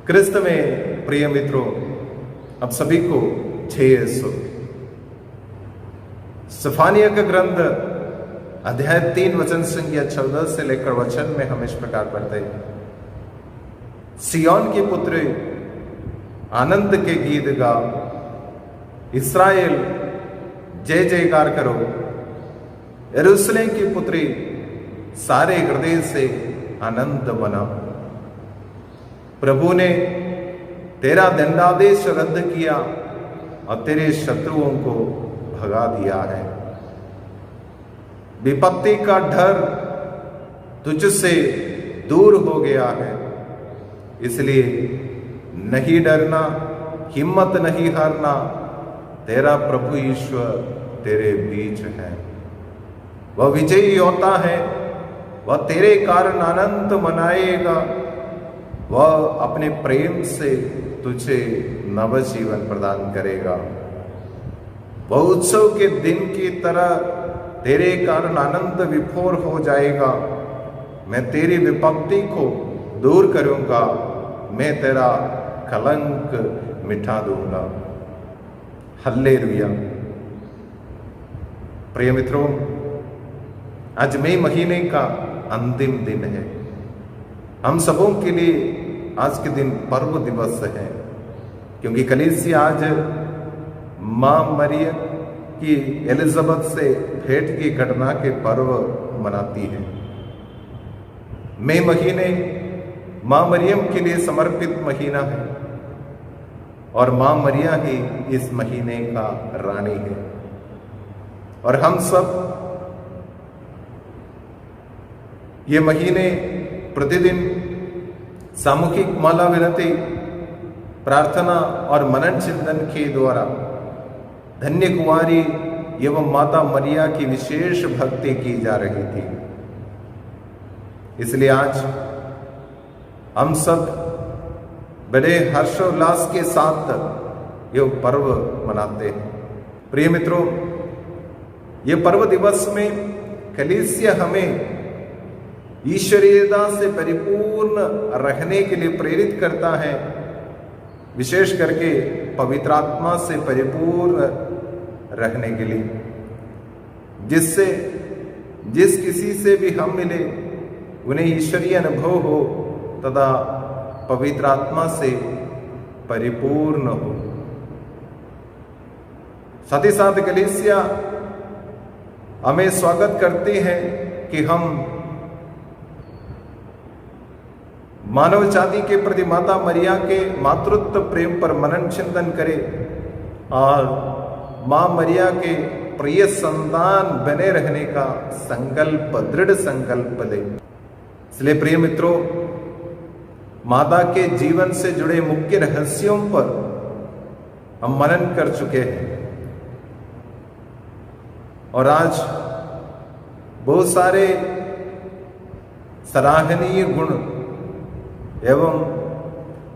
क्रिस्त में प्रिय मित्रों, अब सभी को जय यीशु। सफानिया का ग्रंथ अध्याय 3 वचन संख्या 14 से लेकर वचन में हम इस प्रकार पढ़ते हैं। सिय्योन की पुत्री आनंद के गीत गाओ, इस्राएल जय जयकार करो। यरूशलेम की पुत्री सारे हृदय से आनंद मनाओ। प्रभु ने तेरा दंडादेश रद्द किया और तेरे शत्रुओं को भगा दिया है। विपत्ति का डर तुझसे दूर हो गया है, इसलिए नहीं डरना, हिम्मत नहीं हारना। तेरा प्रभु ईश्वर तेरे बीच है, वह विजयी होता है। वह तेरे कारण आनंद मनाएगा। वह अपने प्रेम से तुझे नव जीवन प्रदान करेगा। वह उत्सव के दिन की तरह तेरे कारण आनंद विभोर हो जाएगा। मैं तेरी विपत्ति को दूर करूंगा, मैं तेरा कलंक मिटा दूंगा। हल्लेलुया। प्रिय मित्रों, आज मई महीने का अंतिम दिन है। हम सबों के लिए आज के दिन पर्व दिवस है, क्योंकि कलीसिया आज मां मरियम की एलिजाबेथ से भेंट की घटना के पर्व मनाती है। मई महीने मां मरियम के लिए समर्पित महीना है और मां मरिया ही इस महीने का रानी है। और हम सब ये महीने प्रतिदिन सामूहिक माला विनती, प्रार्थना और मनन चिंतन के द्वारा धन्य कुंवारी एवं माता मरिया की विशेष भक्ति की जा रही थी। इसलिए आज हम सब बड़े हर्षोल्लास के साथ यह पर्व मनाते हैं। प्रिय मित्रों, ये पर्व दिवस में कलीसिया हमें ईश्वरीयता से परिपूर्ण रहने के लिए प्रेरित करता है, विशेष करके पवित्र आत्मा से परिपूर्ण रहने के लिए, जिससे जिस किसी से भी हम मिले उन्हें ईश्वरीय अनुभव हो तथा पवित्र आत्मा से परिपूर्ण हो। साथ ही साथ कलीसिया हमें स्वागत करती है कि हम मानव जाति के प्रति माता मरिया के मातृत्व प्रेम पर मनन चिंतन करें और मां मरिया के प्रिय संतान बने रहने का संकल्प, दृढ़ संकल्प ले। इसलिए प्रिय मित्रों, माता के जीवन से जुड़े मुख्य रहस्यों पर हम मनन कर चुके हैं और आज बहुत सारे सराहनीय गुण एवं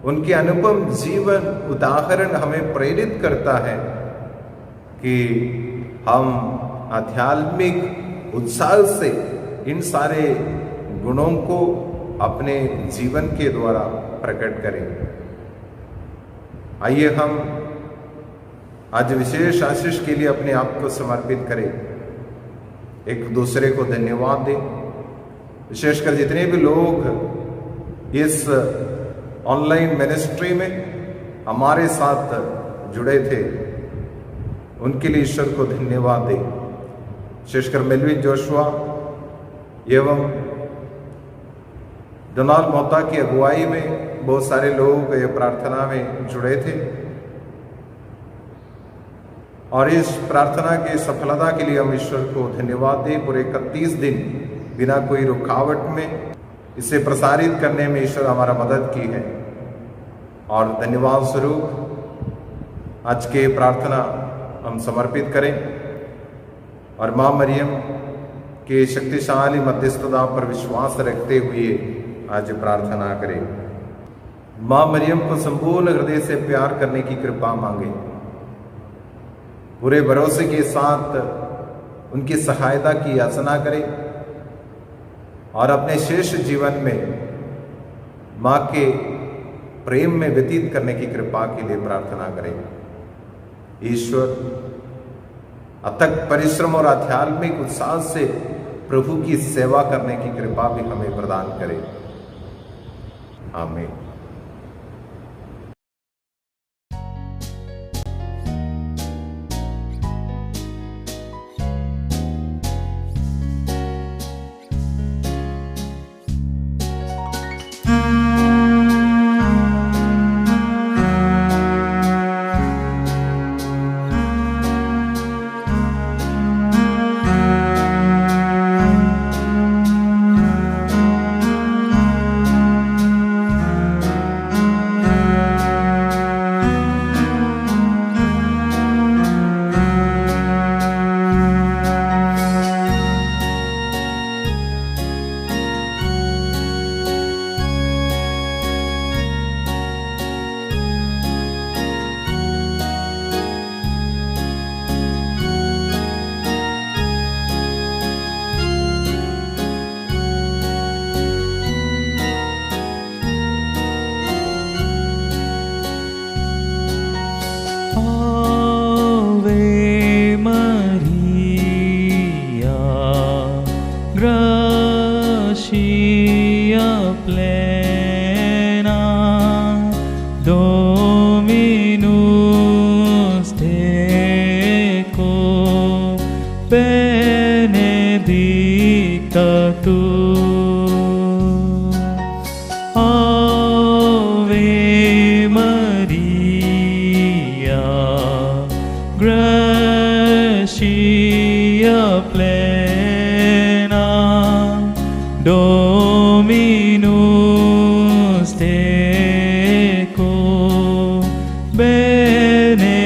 उनके अनुपम जीवन उदाहरण हमें प्रेरित करता है कि हम आध्यात्मिक उत्साह से इन सारे गुणों को अपने जीवन के द्वारा प्रकट करें। आइए हम आज विशेष आशीष के लिए अपने आप को समर्पित करें, एक दूसरे को धन्यवाद दें। विशेषकर जितने भी लोग इस ऑनलाइन मिनिस्ट्री में हमारे साथ जुड़े थे, उनके लिए ईश्वर को धन्यवाद दें। विशेषकर मेलविन जोशुआ एवं डोनाल्ड मोहता की अगुवाई में बहुत सारे लोग ये प्रार्थना में जुड़े थे और इस प्रार्थना की सफलता के लिए हम ईश्वर को धन्यवाद दें। पूरे 31 दिन बिना कोई रुकावट में इसे प्रसारित करने में ईश्वर हमारा मदद की है और धन्यवाद स्वरूप आज के प्रार्थना हम समर्पित करें और मां मरियम के शक्तिशाली मध्यस्थता पर विश्वास रखते हुए आज प्रार्थना करें। मां मरियम को संपूर्ण हृदय से प्यार करने की कृपा मांगे, पूरे भरोसे के साथ उनकी सहायता की याचना करें और अपने शेष जीवन में मां के प्रेम में व्यतीत करने की कृपा के लिए प्रार्थना करें। ईश्वर अथक परिश्रम और आध्यात्मिक उत्साह से प्रभु की सेवा करने की कृपा भी हमें प्रदान करे। आमीन। Dominus tecum benedicta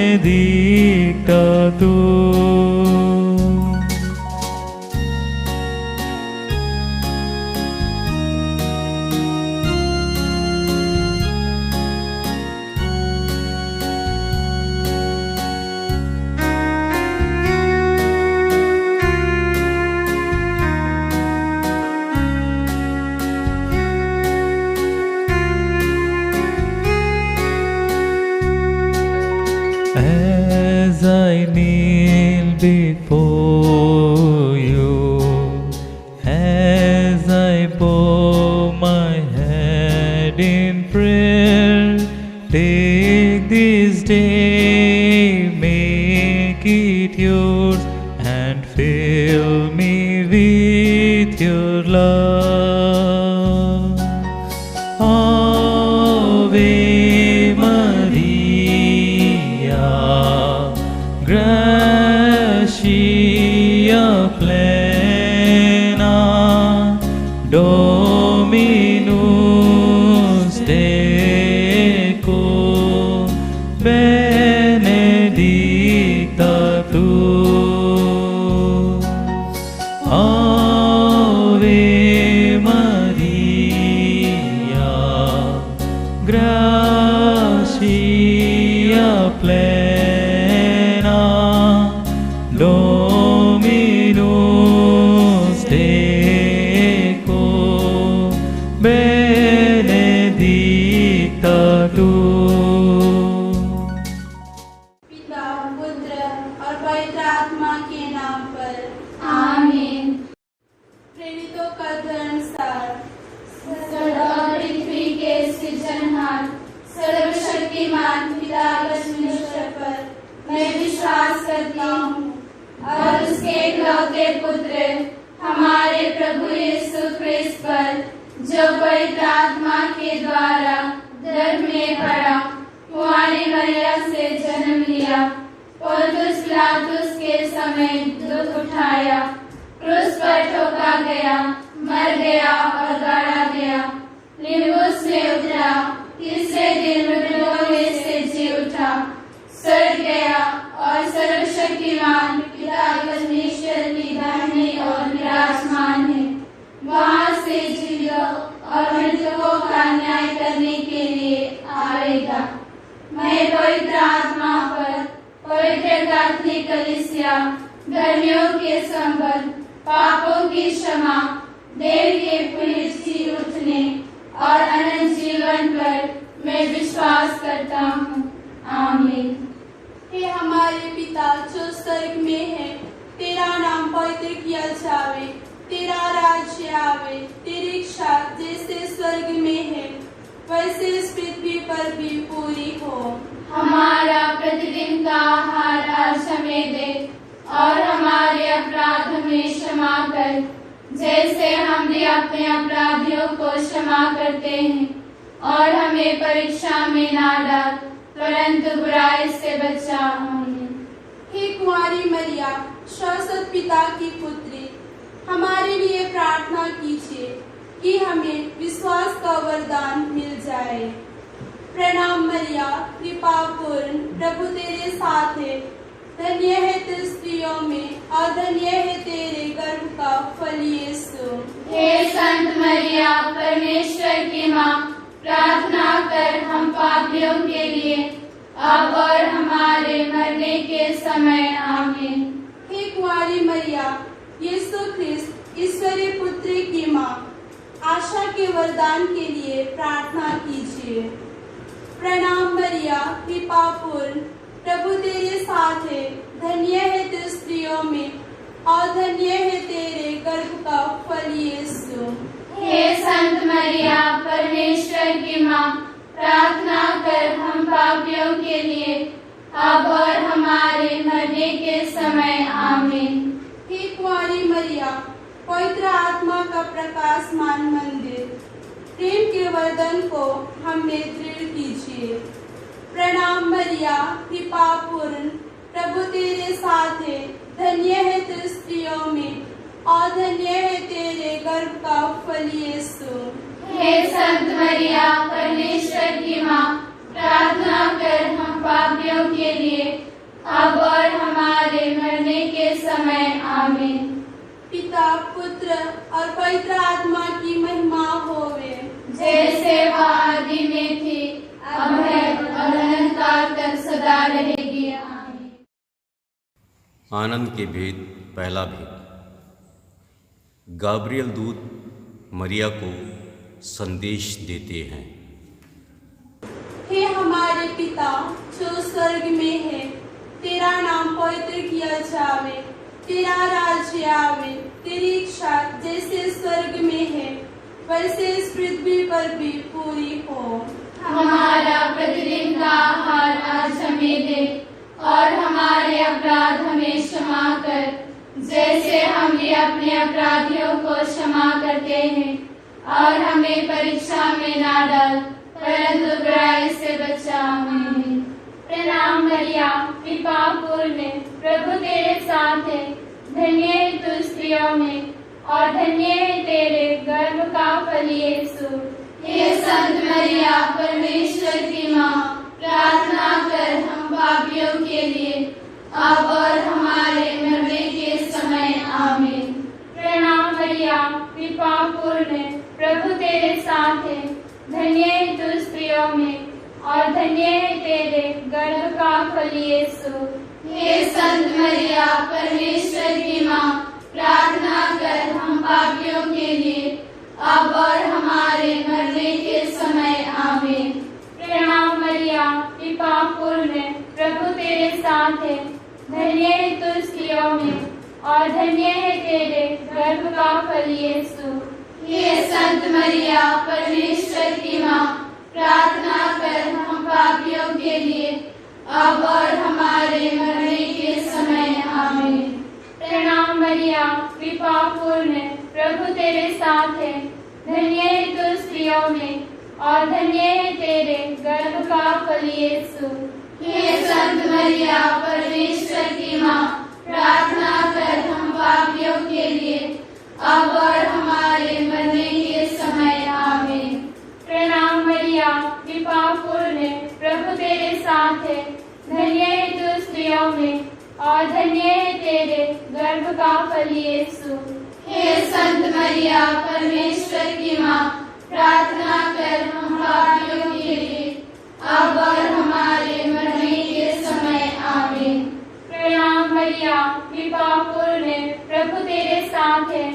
tu. As I kneel before you, as I bow my head in prayer, take this day, make it yours, and fill me with your love. Ave Maria, gratia plena, Dominus tecum benedicta tu. Ave Maria, gratia plena, Dominus tecum benedicta tu. पिता, पुत्र और पवित्र आत्मा के नाम पर आमीन। प्रेरितों का धर्मसार। स्वर्ग और पृथ्वी के सृजनहार सर्वशक्तिमान पिता परमेश्वर पर मैं विश्वास करता हूँ और उसके इकलौते पुत्र हमारे प्रभु यीशु ख्रिस्त पर जो पवित्र आत्मा के द्वारा गर्भ में पड़ा, कुंवारी मरिया से जन्म लिया, पोंतियुस पिलातुस के समय दुख उठाया, क्रूस पर ठोका गया, मर गया और गाड़ा गया, लिम्बुस में उतरा, तीसरे दिन मृतकों में से जी उठा, स्वर्ग गया और सर्वशक्तिमान पिता परमेश्वर की दाहिनी ओर विराजमान है। वहाँ से जीवितों और मृतकों का न्याय करने के लिए आएगा। मैं पवित्र आत्मा पर, पवित्र कैथोलिक कलीसिया, धर्मियों के संबंध, पापों की क्षमा, देह के पुनः जी उठने और अनंत जीवन पर मैं विश्वास करता हूँ। आमीन। हे हमारे पिता जो स्वर्ग में है, तेरा नाम पवित्र किया जावे, तेरा राज्य आवे, तेरी इच्छा जैसे स्वर्ग में है वैसे इस पृथ्वी पर भी पूरी हो। हमारा प्रतिदिन का आहार आज हमें दे, और हमारे अपराध हमें क्षमा कर, जैसे हम भी अपने अपराधियों को क्षमा करते हैं, और हमें परीक्षा में ना डाल, परंतु बुराई से बचा। आमीन। हे कुंवारी मरिया, शाश्वत पिता की पुत्री, हमारे लिए प्रार्थना कीजिए कि हमें विश्वास का वरदान मिल जाए। प्रणाम मरिया, कृपा पूर्ण, प्रभु तेरे साथ है, धन्य है तू स्त्रियों में और धन्य है तेरे गर्भ का फल यीशु। हे संत मरिया, परमेश्वर की माँ, प्रार्थना कर हम पापियों के लिए, अब और हमारे मरने के समय। आमीन। हे कुंवारी मरिया, यीशु ख्रिस्त ईश्वरीय पुत्र की माँ, आशा के वरदान के लिए प्रार्थना कीजिए। प्रणाम मरिया, कृपा पूर्ण, प्रभु तेरे साथ है, धन्य है तू स्त्रियों में और धन्य है तेरे गर्भ का फल यीशु। हे संत मरिया, परमेश्वर की माँ, प्रार्थना कर हम पापियों के लिए, अब और हमारे मरने के समय। आमीन। हे कुंवारी मरिया, पवित्र आत्मा का प्रकाशमान मंदिर, प्रेम के वरदान को हमें दृढ़ कीजिए। प्रणाम मरिया, कृपा पूर्ण, प्रभु तेरे साथ है, धन्य है तू स्त्रियों में और धन्य है तेरे गर्भ का फल यीशु। हे संत मरिया, परमेश्वर की माँ, प्रार्थना कर हम पापियों के लिए, अब और हमारे मरने के समय। आमीन। पिता, पुत्र और पवित्र आत्मा की महिमा होवे, जैसे वह आदि में थी, अब है और अनंतकाल तक सदा रहेगी। आमीन। आनंद के भेद। पहला भेद। गाब्रियल दूत मरिया को संदेश देते हैं। हे हमारे पिता जो स्वर्ग में है, तेरा नाम पवित्र किया जावे, तेरा राज्य आवे, तेरी इच्छा जैसे स्वर्ग में है वैसे इस पृथ्वी पर भी पूरी हो। हमारा प्रतिदिन का आहार आज हमें दे, और हमारे अपराध हमें क्षमा कर, जैसे हम भी अपने अपराधियों को क्षमा करते हैं, और हमें परीक्षा में ना डाल, परंतु बुराई से बचा। आमीन। प्रणाम मरिया, कृपा पूर्ण, प्रभु तेरे साथ है, धन्य है तू स्त्रियों में और धन्य है तेरे गर्भ का फल यीशु। हे संत मरिया, परमेश्वर की माँ, प्रार्थना कर हम पापियों के लिए, अब और हमारे मरने के समय। आमीन। प्रणाम मरिया, कृपा पूर्ण, प्रभु तेरे साथ है, धन्य है तू स्त्रियों में और धन्य है तेरे गर्भ का फल यीशु। हे संत मरिया, परमेश्वर की माँ, प्रार्थना कर हम पापियों के लिए, अब और हमारे मरने के समय। आमीन। प्रणाम मरिया, कृपा पूर्ण, प्रभु तेरे साथ है, धन्य है तू स्त्रियों में और धन्य है तेरे गर्भ का फल यीशु। हे संत मरिया, परमेश्वर की माँ, प्रार्थना कर हम पापियों के लिए, अब और हमारे मरने के समय। आमीन। प्रणाम मरिया, कृपा पूर्ण, प्रभु तेरे साथ है, धन्य है तू स्त्रियों में और धन्य है तेरे गर्भ का फल यीशु। हे संत मरिया, परमेश्वर की माँ, प्रार्थना कर हम पापियों के लिए, अब और हमारे मरने के समय। आमीन। प्रणाम मरिया, कृपा पूर्ण, प्रभु तेरे साथ है, धन्य है तू स्त्रियों में और धन्य है तेरे गर्भ का फल यीशु। हे संत मरिया, परमेश्वर की माँ, प्रार्थना कर हम पापियों के लिए, अब और हमारे मरने के समय। आमीन। प्रणाम मरिया, कृपा पूर्ण, प्रभु तेरे साथ है,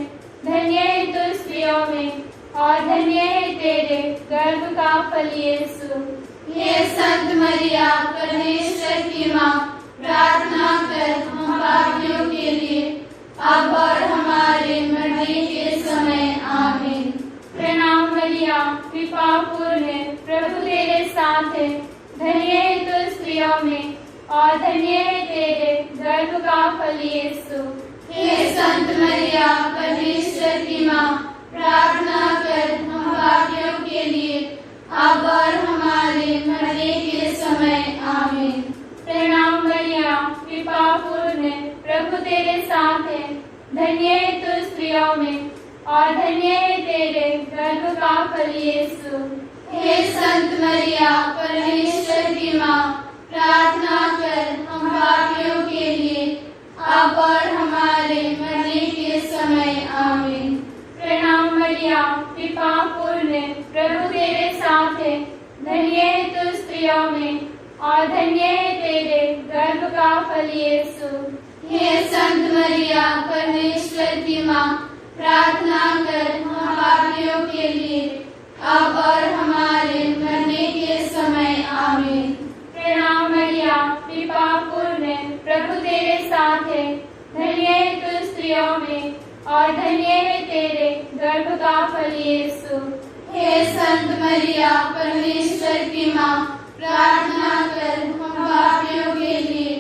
धन्य है तू स्त्रियों में और धन्य है तेरे गर्भ का फल यीशु। हे संत मरिया परमेश्वर की माँ, प्रार्थना कर हम पापियों के लिए अब और हमारे मरने के समय आमीन। प्रणाम मरिया, कृपा पूर्ण, प्रभु तेरे साथ है, धन्य है तू स्त्रियों में और धन्य है तेरे गर्भ का फल यीशु। हे संत मरिया परमेश्वर की माँ, प्रार्थना कर हम पापियों के लिए अब और हमारे मरने के समय आमीन। प्रणाम मरिया, कृपा पूर्ण, प्रभु तेरे साथ है, धन्य है तू स्त्रियों में और धन्य है तेरे गर्भ का फल यीशु। हे संत मरिया परमेश्वर की माँ, प्रार्थना कर हम पापियों के लिए अब और हमारे मरने के समय आमीन। प्रणाम मरिया, कृपा पूर्ण, प्रभु तेरे साथ है, धन्य है तू स्त्रियों में और धन्य है तेरे गर्भ का फल यीशु। हे संत मरिया परमेश्वर की माँ, प्रार्थना कर हम पापियों के लिए अब और हमारे मरने के समय आमीन। प्रणाम मरिया, कृपा पूर्ण, प्रभु तेरे साथ है, धन्य है तू स्त्रियों में और धन्य है तेरे गर्भ का फल यीशु। हे संत मरिया परमेश्वर की माँ, प्रार्थना कर हम पापियों के लिए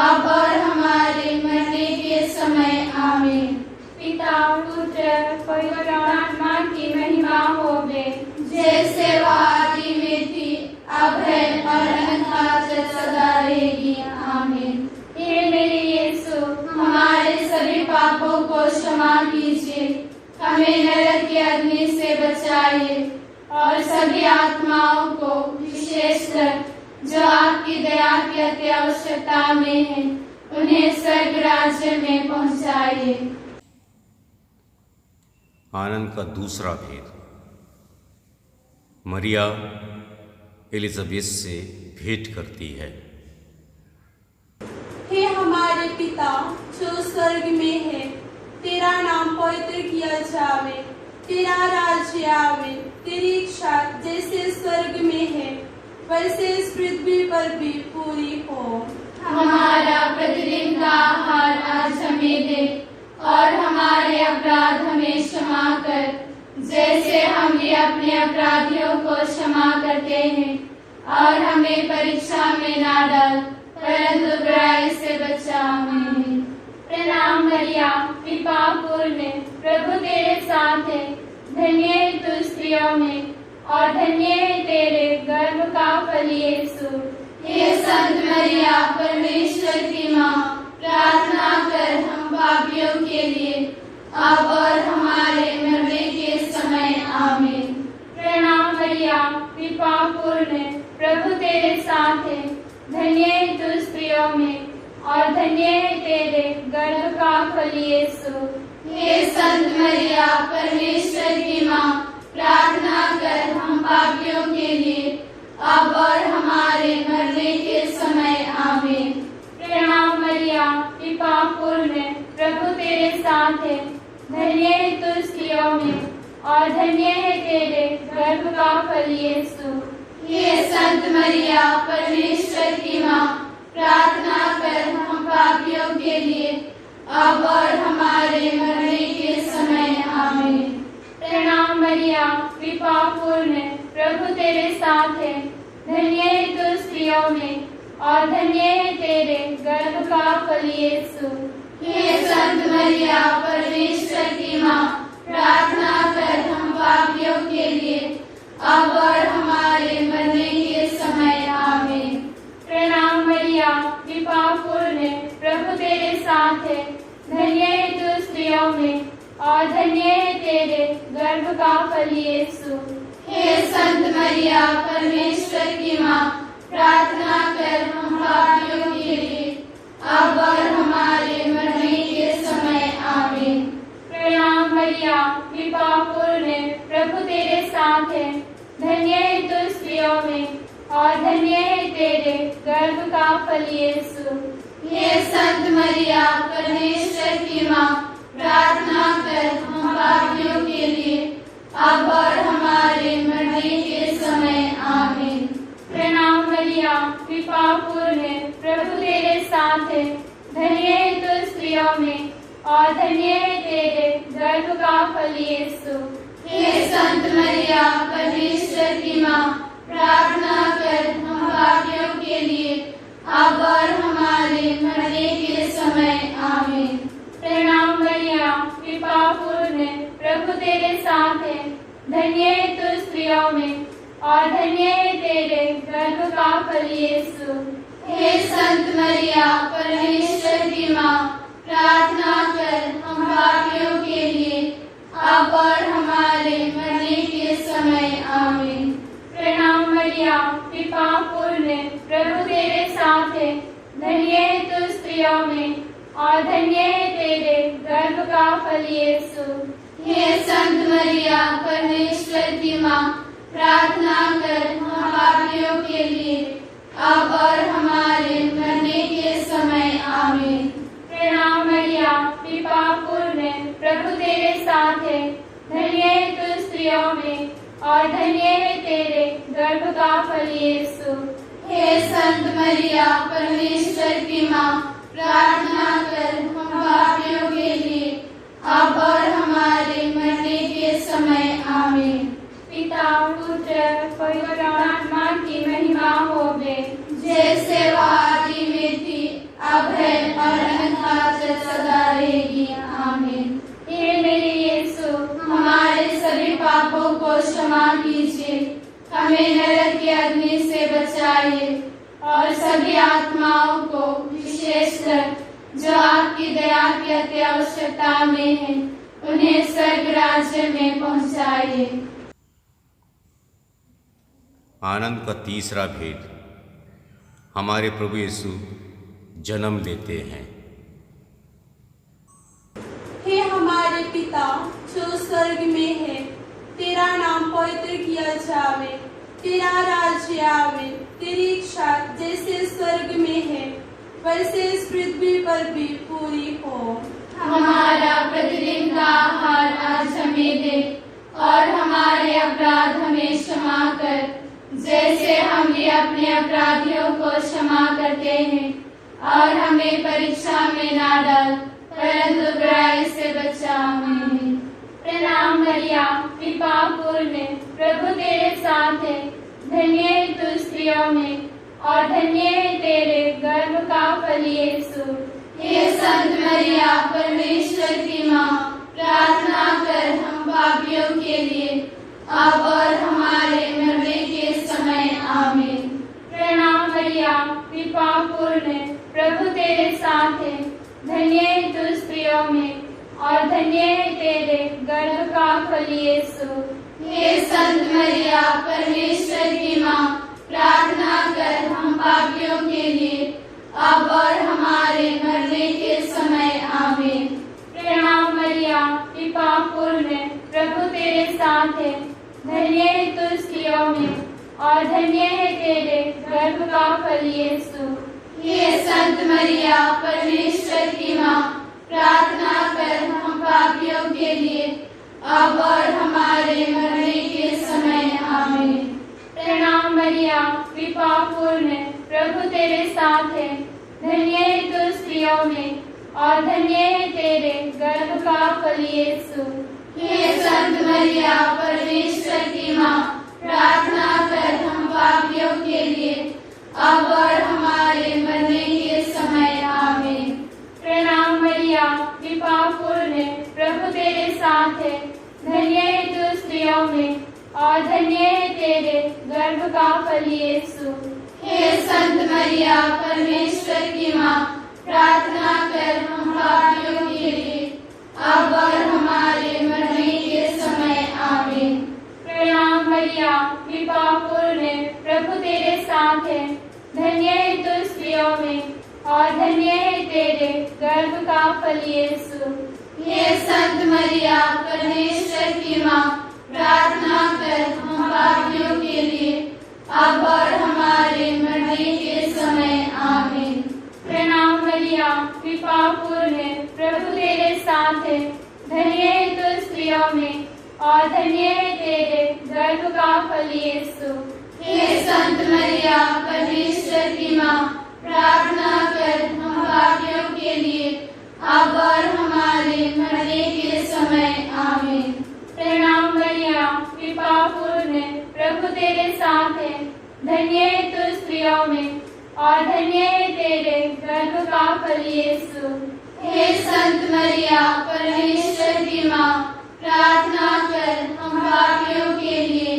अब और हमारे मरने के समय आमीन। पिता पुत्र पवित्र आत्मा की महिमा होवे, जैसे वह आदि में थी अब है और अनंतकाल तक सदा रहेगी आमीन। हे मेरे यीशु, हमारे सभी पापों को क्षमा कीजिए, हमें नरक की अग्नि से बचाइए और सभी आत्माओं को विशेषकर जो आपकी दया की अति आवश्यकता में है उन्हें स्वर्ग राज्य में पहुंचाइए। आनंद का दूसरा भेद। मरिया एलिजाबेथ से भेंट करती है। हे हमारे पिता जो स्वर्ग में है, तेरा नाम पवित्र किया जावे, तेरा राज्य आवे, तेरी इच्छा जैसे स्वर्ग में है वैसे इस पृथ्वी पर भी पूरी हो। हमारा प्रतिदिन का आहार आज हमें दे और हमारे अपराध हमें क्षमा कर, जैसे हम भी अपने अपराधियों को क्षमा करते हैं, और हमें परीक्षा में ना डाल परंतु बुराई से बचा। आमीन। प्रणाम मरिया, कृपा पूर्ण, प्रभु तेरे साथ है, धन्य है तू स्त्रियों में और धन्य है तेरे गर्भ का फल यीशु। हे संत मरिया परमेश्वर की माँ, प्रार्थना कर हम पापियों के लिए अब और हमारे मरने के समय आमीन। प्रणाम मरिया, कृपा पूर्ण, प्रभु तेरे साथ है, धन्य है तू स्त्रियों में और धन्य है तेरे गर्भ का फल यीशु। हे संत मरिया परमेश्वर की माँ, प्रार्थना कर हम पापियों के लिए अब और हमारे मरने के समय आमीन। प्रणाम मरिया, कृपा पूर्ण, प्रभु तेरे साथ है, धन्य है तू स्त्रियों में और धन्य है तेरे गर्भ का फल यीशु। हे संत मरिया परमेश्वर की माँ, प्रार्थना कर हम पापियों के लिए अब और हमारे मरने के समय आमीन। प्रणाम मरिया, कृपा पूर्ण, प्रभु तेरे साथ है, धन्य है तू स्त्रियों में और धन्य है तेरे गर्भ का फल यीशु। हे संत मरिया परमेश्वर की माँ, प्रार्थना कर हम पापियों के लिए अब और हमारे मरने के समय आमीन। प्रणाम मरिया, कृपा पूर्ण, प्रभु तेरे साथ है, धन्य है तू स्त्रियों में और धन्य है तेरे गर्भ का फल यीशु। हे संत मरिया परमेश्वर की माँ, प्रार्थना कर हम पापियों के लिए अब और हमारे मरने के समय आमीन। प्रणाम मरिया, कृपा पूर्ण, प्रभु तेरे साथ है, धन्य है तू स्त्रियों में और धन्य है तेरे गर्भ का फल यीशु। हे संत मरिया परमेश्वर की माँ, प्रार्थना कर हम पापियों के लिए अब और हमारे मरने के समय आमीन। मरिया कृपा पूर्ण प्रभु तेरे साथ है, धन्य है तू स्त्रियों में और धन्य है तेरे गर्भ का फल यीशु। हे संत मरिया परमेश्वर की माँ, प्रार्थना कर हम पापियों के लिए अब और हमारे मरने के समय आमीन। प्रणाम मरिया कृपा पूर्ण प्रभु तेरे साथ है, धन्य है तू स्त्रियों में और धन्य है तेरे गर्भ का फल यीशु। हे संत मरिया परमेश्वर की माँ, प्रार्थना कर हम पापियों के लिए अब और हमारे मरने के समय आमीन। प्रणाम मरिया कृपा पूर्ण प्रभु तेरे साथ है, धन्य है तू स्त्रियों में और धन्य है तेरे गर्भ का फल यीशु। हे संत मरिया परमेश्वर की माँ, प्रार्थना कर हम पापियों के लिए अब और हमारे मरने के समय आमीन। प्रणाम मरिया कृपा पूर्ण प्रभु तेरे साथ है, धन्य है तू स्त्रियों में और धन्य है तेरे गर्भ का फल यीशु। हे संत मरिया परमेश्वर की माँ, प्रार्थना कर हम पापियों के लिए अब और हमारे मरने के समय आमीन। पिता पुत्र पवित्र आत्मा की महिमा होवे, जैसे वह आदि में थी अब है और अनंत सदा रहेगी आमीन। हे मेरे यीशु, हमारे सभी पापों को क्षमा कीजिए, हमें नरक की अग्नि से बचाइए और सभी आत्माओं को विशेषकर जो आपकी दया की अति आवश्यकता में है उन्हें स्वर्ग राज्य में पहुंचाइए। आनंद का तीसरा भेद, हमारे प्रभु यीशु जन्म लेते हैं। हे हमारे पिता जो स्वर्ग में है, तेरा नाम पवित्र किया जावे, तेरा राज्य आवे, तेरी इच्छा जैसे स्वर्ग में है वैसे इस पृथ्वी पर भी पूरी हो। हमारा प्रतिदिन का आहार आज हमें दे और हमारे अपराध हमें क्षमा कर, जैसे हम भी अपने अपराधियों को क्षमा करते हैं, और हमें परीक्षा में ना डाल परंतु बुराई से बचा। आमीन। प्रणाम मरिया कृपा पूर्ण प्रभु तेरे साथ है, धन्य है तू स्त्रियों में और धन्य है तेरे गर्भ का फल यीशु। हे संत मरिया परमेश्वर की माँ, प्रार्थना कर हम पापियों के लिए अब और हमारे मरने के समय आमीन। प्रणाम मरिया कृपा पूर्ण प्रभु तेरे साथ है, धन्य है तू स्त्रियों में और धन्य है तेरे गर्भ का फल यीशु। हे संत मरिया परमेश्वर की माँ, प्रार्थना कर हम पापियों के लिए अब और हमारे मरने के समय आमीन। प्रणाम मरिया कृपा पूर्ण प्रभु तेरे साथ है, धन्य है तू स्त्रियों में और धन्य है तेरे गर्भ का फल यीशु। हे संत मरिया परमेश्वर की माँ, प्रार्थना कर हम पापियों के लिए अब और हमारे मरने के समय आमीन। प्रणाम मरिया कृपा पूर्ण प्रभु तेरे साथ है, धन्य है तू स्त्रियों में और धन्य है तेरे गर्भ का फल यीशु। हे संत मरिया परमेश्वर की माँ, प्रार्थना कर हम पापियों के लिए अब और हमारे मरने के समय आमीन। प्रणाम मरिया कृपा पूर्ण प्रभु तेरे साथ है, धन्य है तू स्त्रियों में और धन्य है तेरे गर्भ का फल यीशु। हे संत मरिया परमेश्वर की माँ, प्रार्थना कर हम पापियों के लिए अब और हमारे मरने के समय आमीन। प्रणाम मरिया कृपा पूर्ण प्रभु तेरे साथ है, धन्य है तू स्त्रियों में और धन्य है तेरे गर्भ का फल यीशु। हे संत मरिया परमेश्वर की माँ, प्रार्थना कर हम पापियों के लिए अब और हमारे मरने के समय आमीन। प्रणाम मरिया कृपा पूर्ण प्रभु तेरे साथ है, धन्य है तू स्त्रियों में और धन्य है तेरे गर्भ का फल यीशु। हे संत मरिया परमेश्वर की माँ, प्रार्थना कर हम पापियों के लिए अब और हमारे मरने के समय आमीन। प्रणाम मरिया, कृपा पूर्ण, प्रभु तेरे साथ है, धन्य है तू स्त्रियों में और धन्य है तेरे गर्भ का फल यीशु। हे संत मरिया परमेश्वर की माँ, प्रार्थना कर हम पापियों के लिए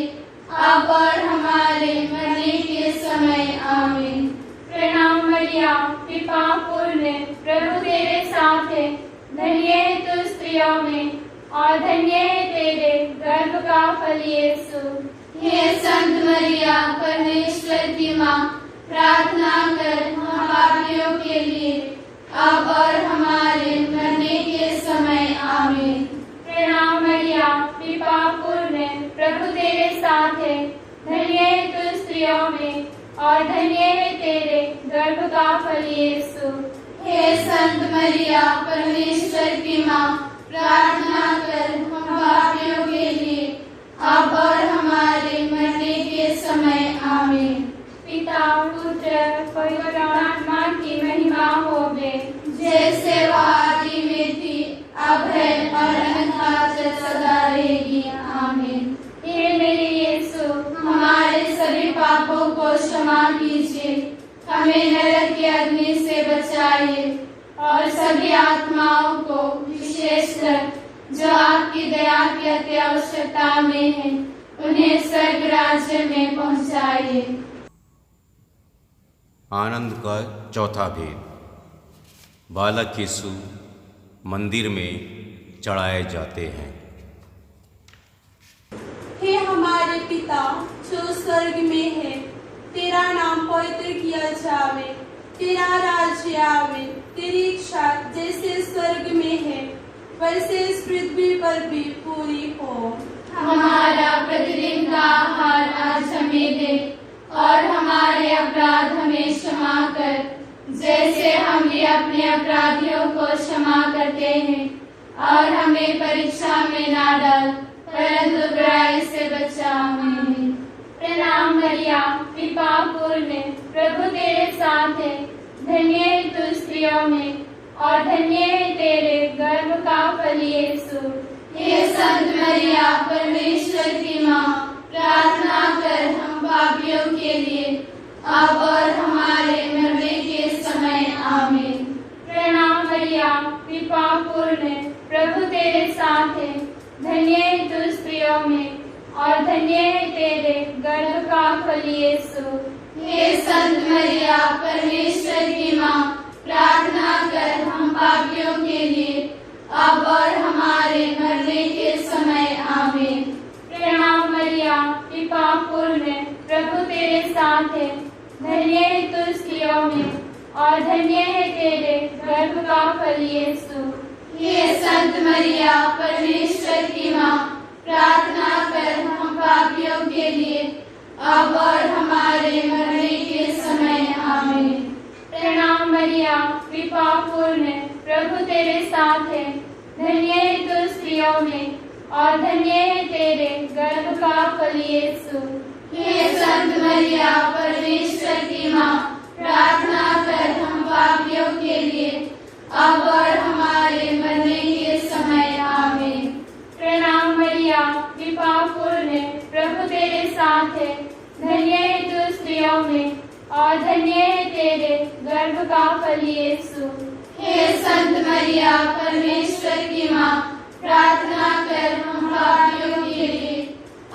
अब और हमारे मरने के समय आमीन। प्रणाम मरिया, कृपा पूर्ण, प्रभु तेरे साथ है, धन्य है तू स्त्रियों में और धन्य है तेरे गर्भ का फल यीशु। हे संत मरिया परमेश्वर की माँ, प्रार्थना कर हम पापियों के लिए अब और हमारे मरने के समय आमीन। प्रणाम मरिया, कृपा पूर्ण, प्रभु तेरे साथ है, धन्य है तू स्त्रियों में और धन्य है तेरे गर्भ का फल यीशु। हे संत मरिया परमेश्वर की माँ, प्रार्थना कर हम पापियों के लिए अब और हमारे मरने के समय आमीन। पिता पुत्र पवित्र आत्मा की महिमा होवे, जैसे वह आदि में थी अब है और अनंतकाल तक सदा रहेगी आमीन। हे मेरे यीशु, हमारे सभी पापों को क्षमा कीजिए, हमें नरक की अग्नि से बचाइए और सभी आत्माओं को विशेषकर जो आपकी दया की अति आवश्यकता में है उन्हें स्वर्ग राज्य में पहुंचाइए। आनंद का चौथा भेद, बालक यीशु मंदिर में चढ़ाए जाते हैं। हे हमारे पिता जो स्वर्ग में है, तेरा नाम पवित्र किया जावे, तेरा राज्य आवे, तेरी इच्छा जैसे स्वर्ग में है वैसे इस पृथ्वी पर भी पूरी हो। हमारा प्रतिदिन का आहार आज हमें दे और हमारे अपराध हमें क्षमा कर, जैसे हम भी अपने अपराधियों को क्षमा करते हैं, और हमें परीक्षा में ना डाल परंतु बुराई से बचा। आमीन। प्रणाम मरिया, कृपा पूर्ण, प्रभु तेरे साथ है, धन्य है तू स्त्रियों में और धन्य है तेरे गर्भ का फल यीशु। हे संत मरिया परमेश्वर की माँ, प्रार्थना कर हम पापियों के लिए अब और हमारे मरने के समय आमीन। प्रणाम मरिया, कृपा पूर्ण, प्रभु तेरे साथ है, धन्य है तू स्त्रियों में और धन्य है तेरे गर्भ का फल यीशु। हे संत मरिया परमेश्वर की माँ, प्रार्थना कर हम पापियों के लिए अब और हमारे मरने के समय आमीन। प्रणाम मरिया, कृपा पूर्ण, प्रभु तेरे साथ है, धन्य है तू स्त्रियों में और धन्य है तेरे गर्भ का फल यीशु। हे संत मरिया परमेश्वर की माँ, प्रार्थना कर हम पापियों के लिए अब और हमारे मरने के समय आमीन। प्रणाम मरिया, कृपा पूर्ण, प्रभु तेरे साथ है, धन्य है तू स्त्रियों में और धन्य है तेरे गर्भ का फल यीशु। हे संत मरिया परमेश्वर की माँ, प्रार्थना कर हम पापियों के लिए अब और हमारे मरने के समय आमीन। प्रणाम मरिया, कृपा पूर्ण, प्रभु तेरे साथ है, धन्य है तू स्त्रियों में और धन्य है तेरे गर्भ का फल यीशु। हे संत मरिया परमेश्वर की माँ, प्रार्थना कर हम पापियों के लिए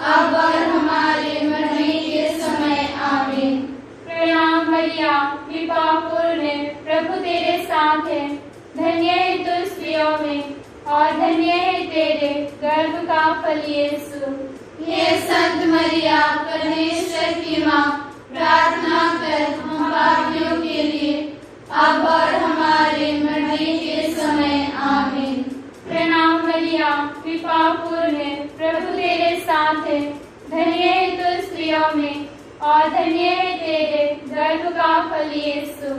अब और हमारे मरने के समय आमीन। प्रणाम मरिया, कृपा पूर्ण, प्रभु तेरे साथ है, धन्य है तू स्त्रियों में और धन्य है तेरे गर्भ का फल यीशु। हे संत मरिया परमेश्वर की माँ, प्रार्थना कर हम पापियों के लिए अब और हमारे मरने के समय आमीन। प्रणाम मरिया, कृपा पूर्ण, प्रभु तेरे साथ है, धन्य है तू स्त्रियों में और धन्य है तेरे गर्भ का फल यीशु।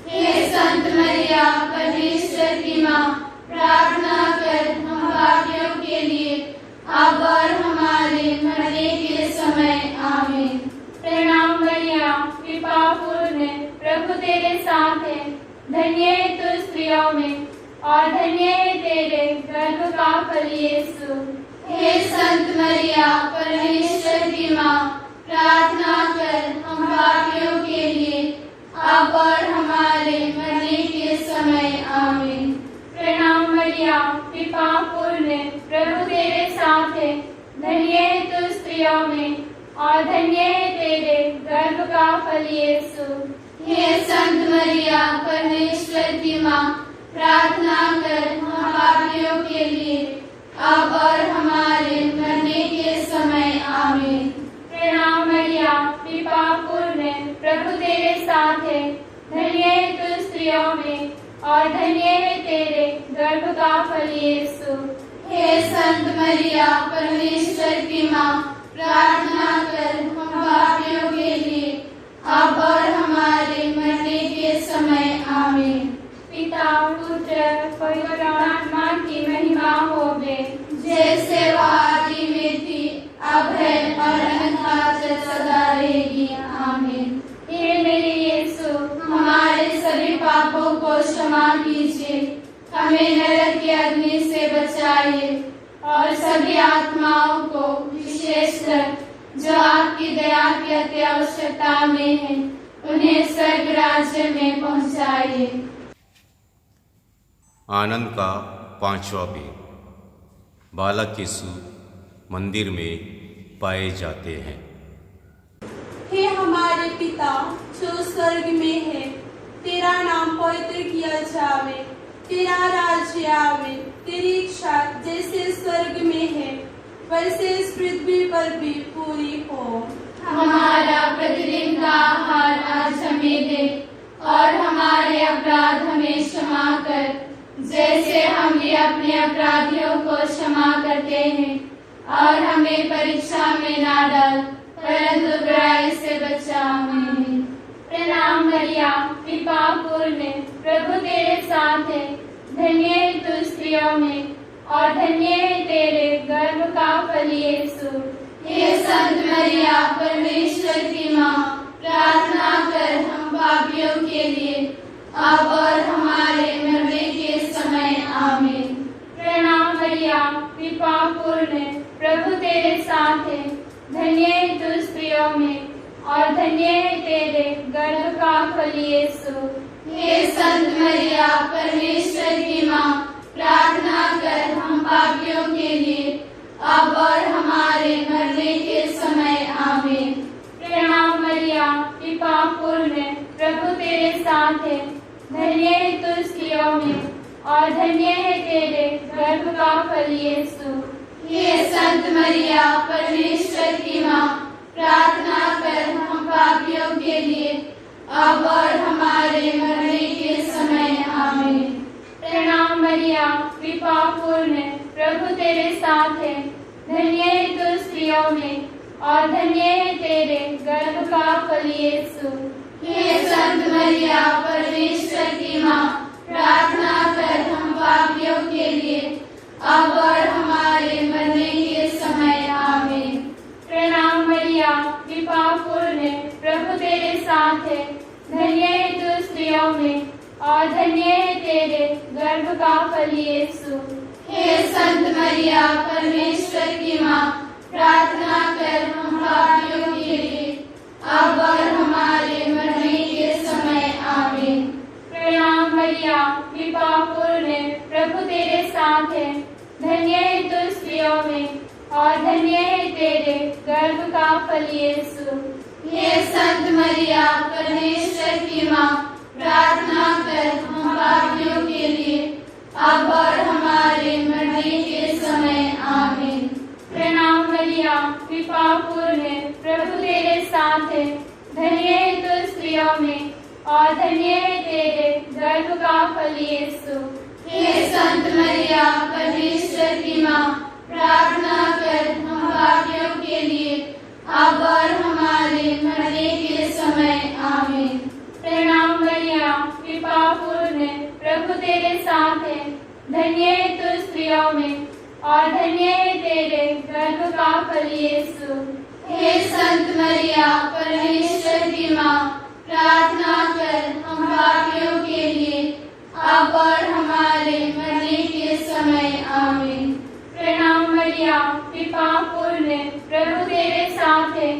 हे संत मरिया परमेश्वर की माँ, प्रार्थना कर हम पापियों के लिए अब और हमारे मरने के समय आमीन। प्रभु तेरे साथ है। धन्य है तू स्त्रियों में और धन्य है तेरे गर्भ का फल यीशु। हे संत मरिया, परमेश्वर की माँ, प्रार्थना कर हम पापियों के लिए, अब और हमारे मरने के समय। आमीन। प्रणाम मरिया, कृपा पूर्ण, प्रभु तेरे साथ है। धन्य है तू स्त्रियों में और धन्य है तेरे गर्भ का फल यीशु। हे संत मरिया, परमेश्वर की माँ, प्रार्थना कर हम पापियों के लिए, अब और हमारे मरने के समय। आमीन। प्रणाम मरिया, कृपा पूर्ण, प्रभु तेरे साथ है। धन्य है तू स्त्रियों में और धन्य है तेरे गर्भ का फल यीशु। हे संत मरिया, परमेश्वर की माँ, प्रार्थना कर हम पापियों के लिए, अब और हमारे मरने के समय। आमीन। पिता पुत्र पवित्र आत्मा की महिमा होवे, जैसे वह आदि में थी, अब है और अनंत सदा रहेगी। आमीन। हे मेरे यीशु, हमारे सभी पापों को क्षमा कीजिए, हमें नरक की अग्नि से बचाइए और सभी आत्माओं को, विशेषकर जो आपकी दया की अति आवश्यकता में है, उन्हें स्वर्ग राज्य में पहुंचाइए। आनंद का पांचवा भेद। बालक यीशु मंदिर में पाए जाते हैं। हे हमारे पिता जो स्वर्ग में है, तेरा नाम पवित्र किया जावे, तेरा राज्य आवे, तेरी इच्छा जैसे स्वर्ग में है वैसे इस पृथ्वी पर भी पूरी हो। हमारा प्रतिदिन का आहार आज हमें दे और हमारे अपराध हमें क्षमा कर, जैसे हम भी अपने अपराधियों को क्षमा करते हैं, और हमें परीक्षा में ना डाल, परंतु बुराई से बचा। आमीन। प्रणाम मरिया, कृपा पूर्ण, प्रभु तेरे साथ है। धन्य है तू स्त्रियों में और धन्य है तेरे गर्भ का फल यीशु। हे संत मरिया, परमेश्वर की माँ, प्रार्थना कर हम पापियों के लिए, अब और हमारे मरने के समय। आमीन। प्रणाम मरिया, कृपा पूर्ण, प्रभु तेरे साथ है। धन्य है तू स्त्रियों में और धन्य है तेरे गर्भ का फल यीशु। हे संत मरिया, परमेश्वर की माँ, प्रार्थना कर हम पापियों के लिए, अब और हमारे मरने के समय। आमीन। प्रणाम मरिया, कृपा पूर्ण, प्रभु तेरे साथ है। धन्य है तू स्त्रियों में और धन्य है तेरे गर्भ का फल यीशु। हे संत मरिया, परमेश्वर की माँ, प्रार्थना कर हम पापियों के लिए, अब और हमारे मरने के समय। आमीन। प्रणाम मरिया, कृपा पूर्ण, प्रभु तेरे साथ है। धन्य है तू स्त्रियों में और धन्य है तेरे गर्भ का फल यीशु। हे संत मरिया, परमेश्वर की माँ, प्रार्थना कर हम पापियों के लिए, अब और हमारे मरने के समय। आमीन। प्रणाम मरिया, कृपा पूर्ण, प्रभु तेरे साथ है। धन्य है तू स्त्रियों में और धन्य है तेरे गर्भ का फल यीशु। हे संत मरिया, परमेश्वर की माँ, प्रार्थना कर हम पापियों के लिए, अब और हमारे मरने के समय। आमीन। प्रणाम मरिया, कृपा पूर्ण, प्रभु तेरे साथ है। धन्य है तू स्त्रियों में और धन्य है तेरे गर्भ का फल यीशु। हे संत मरिया, परमेश्वर की माँ, प्रार्थना कर हम पापियों के लिए, अब और हमारे मरने के समय। आमीन। प्रणाम मरिया, कृपा पूर्ण, प्रभु तेरे साथ है। धन्य है तू स्त्रियों में और धन्य है तेरे गर्भ का फल यीशु। हे संत मरिया, परमेश्वर की माँ, प्रार्थना कर हम पापियों के लिए, अब और हमारे मरने के समय। आमीन। प्रणाम मरिया, कृपा पूर्ण, प्रभु तेरे साथ है। धन्य है तू स्त्रियों में और धन्य है तेरे गर्भ का फल यीशु। हे संत मरिया, परमेश्वर की माँ, प्रार्थना कर हम पापियों के लिए अब और हमारे मरने के समय आमीन। प्रणाम मरिया, कृपा पूर्ण, प्रभु तेरे साथ है,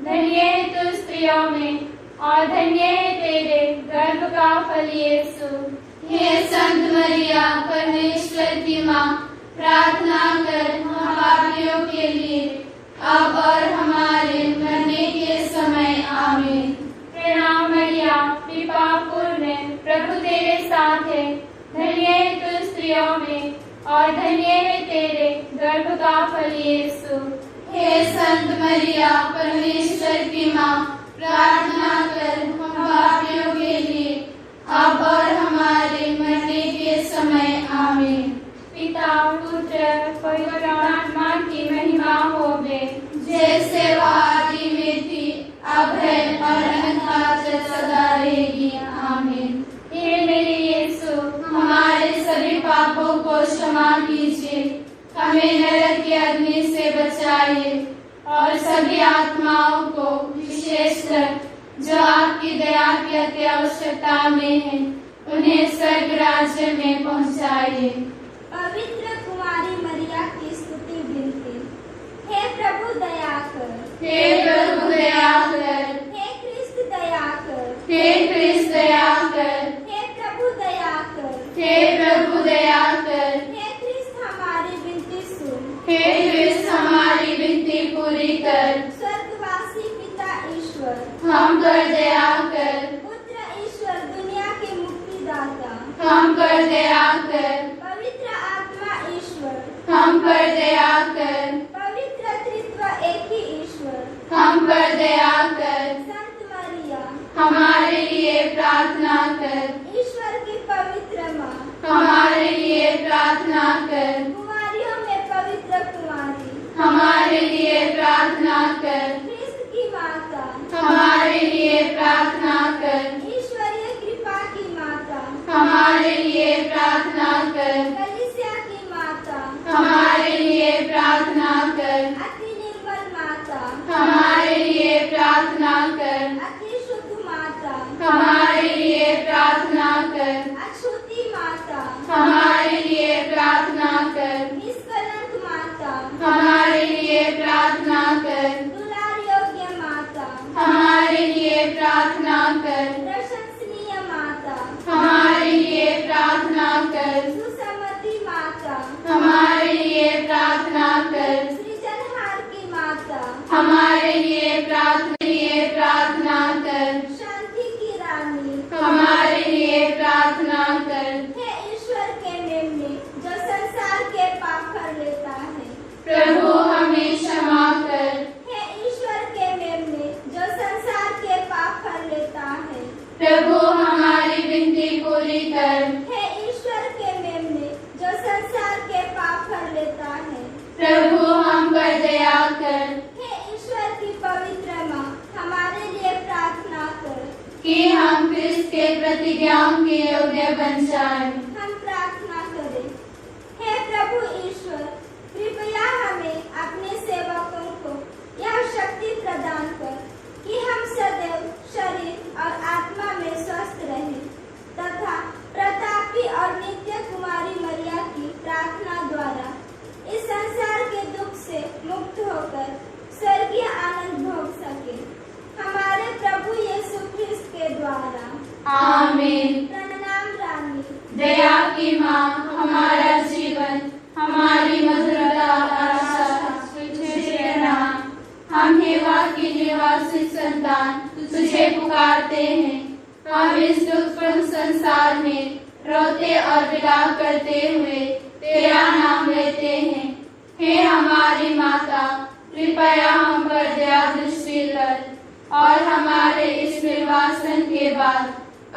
धन्य है तू स्त्रियों में और धन्य है तेरे गर्भ का फल यीशु। हे संत मरिया, परमेश्वर की माँ, प्रार्थना कर हम पापियों के लिए अब और हमारे मरने के समय आमीन। प्रणाम मरिया, कृपा पूर्ण, प्रभु तेरे साथ है, धन्य है तू स्त्रियों में और धन्य है तेरे गर्भ का फल यीशु। हे संत मरिया, परमेश्वर की माँ, प्रार्थना कर हम पापियों के लिए अब और हमारे मरने के समय आमीन। पिता पुत्र पवित्र आत्मा की महिमा होवे, जैसे वह आदि में थी, अब है और अनंत सदा रहेगी आमीन। हे मेरे यीशु, हमारे सभी पापों को क्षमा कीजिए, हमें नरक की अग्नि से बचाइए और सभी आत्माओं को, विशेषकर जो आपकी दया की अति आवश्यकता में है, उन्हें स्वर्ग राज्य में पहुंचाइए। पवित्र कुमारी मरिया की स्तुति विनती। हे प्रभु दया कर, हे प्रभु दया कर, हे क्रिस्त दया कर, हे क्रिस्त दया कर, हे प्रभु दया कर, हे प्रभु दया कर, हे क्रिस्त हमारी विनती सुन, हे क्रिस्त हमारी विनती पूरी कर। स्वर्गवासी पिता ईश्वर, हम पर दया कर, पुत्र ईश्वर दुनिया के मुक्तिदाता, हम पर दया कर, पवित्र आत्मा ईश्वर, हम पर दया कर, पवित्र त्रित्व एक ही ईश्वर, हम पर दया कर। संत मरिया, हमारे लिए प्रार्थना कर, ईश्वर की पवित्र माँ, हमारे लिए प्रार्थना कर, कुमारियों में पवित्र कुमारी, हमारे लिए प्रार्थना कर, क्रिस्त की माता, हमारे लिए प्रार्थना कर, ईश्वरीय कृपा की माता, हमारे लिए प्रार्थना कर, कलीसिया की माता, हमारे लिए प्रार्थना कर, अति निर्मल माता, हमारे लिए प्रार्थना कर, अति शुद्ध माता, हमारे लिए प्रार्थना कर, अछूती माता, हमारे लिए प्रार्थना कर, निष्कलंक माता, हमारे लिए प्रार्थना कर, दुलार योग्य माता, हमारे लिए प्रार्थना कर, प्रशंसनीय माता, हमारे लिए प्रार्थना कर, सुसमति माता, हमारे लिए प्रार्थना कर, सृजनहार की माता, हमारे लिए प्रार्थना कर, शांति की रानी, हमारे लिए प्रार्थना कर। हे ईश्वर के मेमने जो संसार के पाप कर लेता है, प्रभु हमें क्षमा कर, हे ईश्वर के मेमने जो संसार के पाप कर लेता है, प्रभु हमारी विनती पूरी कर, हे ईश्वर के मेमने जो संसार के पाप कर लेता है, प्रभु हम पर दया कर, हे ईश्वर की पवित्र माँ, हमारे लिए प्रार्थना कर, कि हम क्रिस्त के प्रतिज्ञाओं के योग्य बन जाएं। हम प्रार्थना करें। हे प्रभु ईश्वर, कृपया हमें अपने सेवकों को यह शक्ति प्रदान कर कि हम सदैव शरीर और आत्मा में स्वस्थ रहें तथा प्रतापी और नित्य कुमारी मरिया की प्रार्थना द्वारा इस संसार के दुख से मुक्त होकर स्वर्गीय आनंद भोग सके, हमारे प्रभु यीशु ख्रिस्त के द्वारा। आमीन। प्रणाम रानी, दया की माँ, हमारा जीवन, हमारी मधुरता आशा, तुझे प्रणाम। हम हेवा की निवासी संतान तुझे पुकारते हैं। हम इस दुखपूर्ण संसार में रोते और विलाप करते हुए तेरा नाम लेते हैं। हे हमारी माता, कृपया हम पर दया दृष्टि कर और हमारे इस निर्वासन के बाद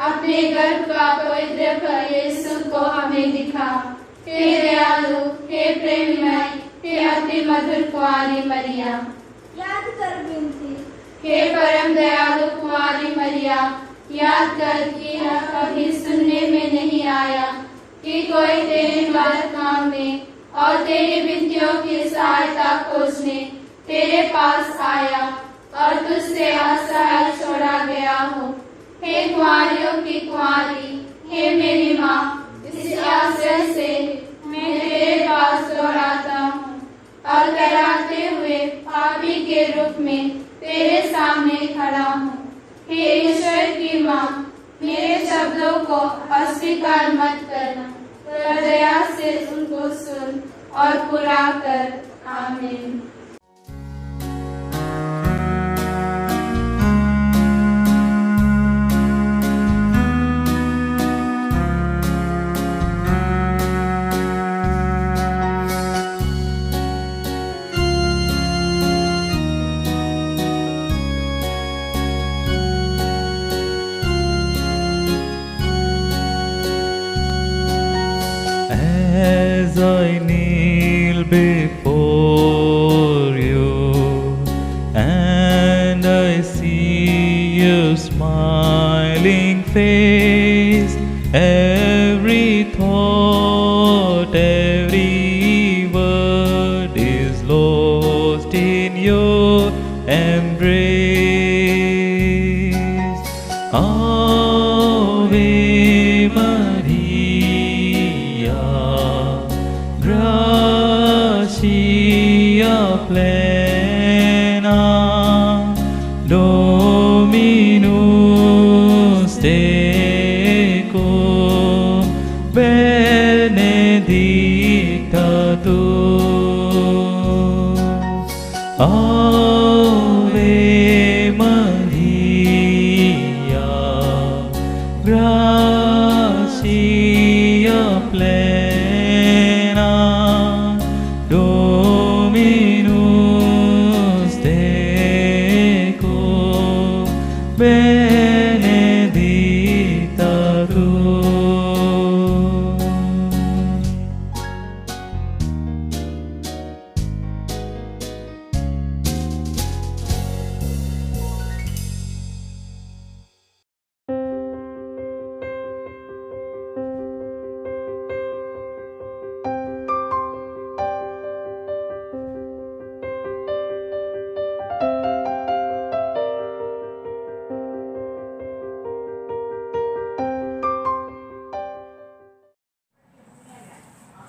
अपने गर्भ का पवित्र फल यीशु को हमें दिखा। हे दयालु, हे प्रेममय, हे अति मधुर कुंवारी मरिया। याद कर विनती। हे परम दयालु कुंवारी मरिया, याद कर कि यह कभी सुनने में नहीं आया कि कोई तेरे मदद मांगने और तेरी विनतियों की सहायता खोजने तेरे पास आया और तुझसे असहाय छोड़ा गया हो। हे कुंवारियों की कुंवारी, हे मेरी माँ, इस आश्रय से मैं तेरे पास दौड़ाता हूँ और कराते हुए पापी के रूप में तेरे सामने खड़ा हूँ। हे ईश्वर की माँ, मेरे शब्दों को अस्वीकार मत करना, पर दया से उनको सुन और पूरा कर। आमीन। As I kneel before you and I see your smiling face, every thought, every word is lost in your embrace. Ave Maria, gratia plena, Dominus tecum, benedicta tu. Ave Maria, gratia plena, Dominus tecum, benedicta tu.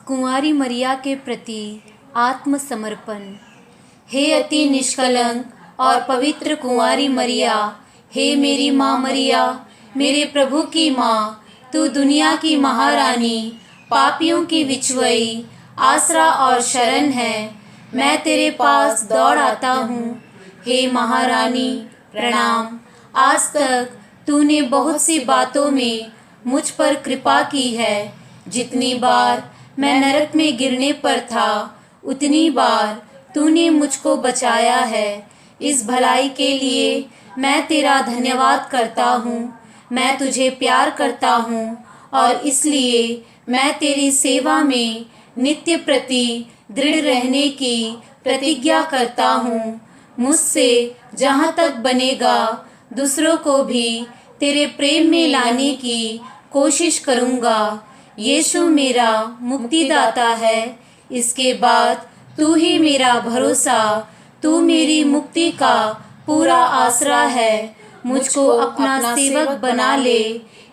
कुंवारी मरिया के प्रति आत्मसमर्पण। हे अति निष्कलंक और पवित्र कुंवारी मरिया, हे मेरी माँ मरिया, मेरे प्रभु की माँ, तू दुनिया की महारानी, पापियों की विचवई, आसरा और शरण है। मैं तेरे पास दौड़ आता हूँ। हे महारानी, प्रणाम। आज तक तूने बहुत सी बातों में मुझ पर कृपा की है। जितनी बार मैं नरक में गिरने पर था, उतनी बार तूने मुझको बचाया है। इस भलाई के लिए मैं तेरा धन्यवाद करता हूँ। मैं तुझे प्यार करता हूँ और इसलिए मैं तेरी सेवा में नित्य प्रति दृढ़ रहने की प्रतिज्ञा करता हूँ। मुझसे जहाँ तक बनेगा दूसरों को भी तेरे प्रेम में लाने की कोशिश करूँगा। यीशु मेरा मुक्तिदाता है। इसके बाद तू ही मेरा भरोसा, तू मेरी मुक्ति का पूरा आसरा है। मुझको अपना सेवक बना ले,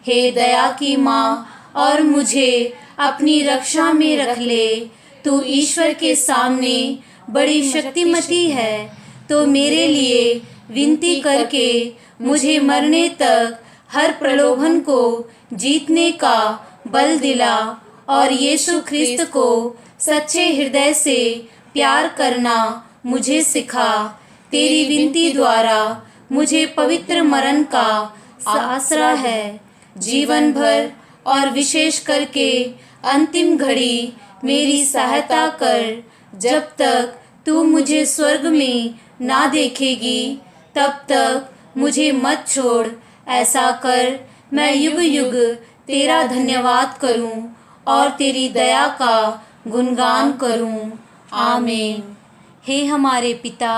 हे दया की माँ, और मुझे अपनी रक्षा में रख ले। तू ईश्वर के सामने बड़ी शक्तिमती है, तो मेरे लिए विनती करके मुझे मरने तक हर प्रलोभन को जीतने का बल दिला और यीशु ख्रिस्त को सच्चे हृदय से प्यार करना मुझे सिखा। तेरी विनती द्वारा मुझे पवित्र मरण का आसरा है। जीवन भर और विशेष करके अंतिम घड़ी मेरी सहायता कर। जब तक तू मुझे स्वर्ग में ना देखेगी, तब तक मुझे मत छोड़। ऐसा कर मैं युग युग तेरा धन्यवाद करूं और तेरी दया का गुणगान करूं। आमीन। हे हमारे पिता,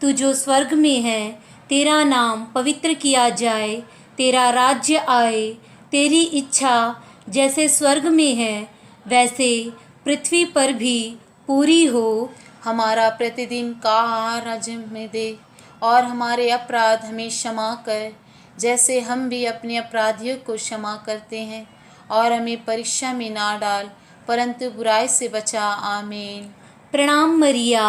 तू जो स्वर्ग में है, तेरा नाम पवित्र किया जाए, तेरा राज्य आए, तेरी इच्छा जैसे स्वर्ग में है वैसे पृथ्वी पर भी पूरी हो। हमारा प्रतिदिन का आहार आज हमें दे और हमारे अपराध हमें क्षमा कर, जैसे हम भी अपने अपराधियों को क्षमा करते हैं, और हमें परीक्षा में ना डाल परंतु बुराई से बचा। आमीन। प्रणाम मरिया,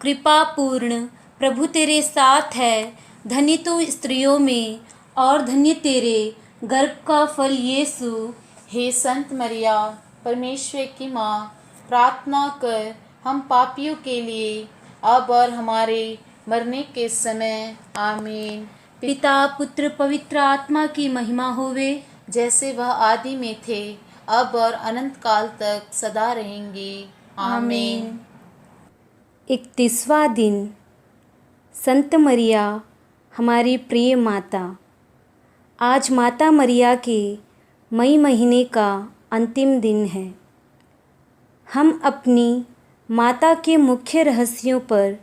कृपा पूर्ण, प्रभु तेरे साथ है। धन्य तू स्त्रियों में और धन्य तेरे गर्भ का फल यीशु। हे संत मरिया, परमेश्वर की माँ, प्रार्थना कर हम पापियों के लिए अब और हमारे मरने के समय। आमीन। पिता पुत्र पवित्र आत्मा की महिमा होवे, जैसे वह आदि में थे, अब और अनंत काल तक सदा रहेंगे। आमीन। 31वां दिन। संत मरिया हमारी प्रिय माता। आज माता मरिया के मई महीने का अंतिम दिन है। हम अपनी माता के मुख्य रहस्यों पर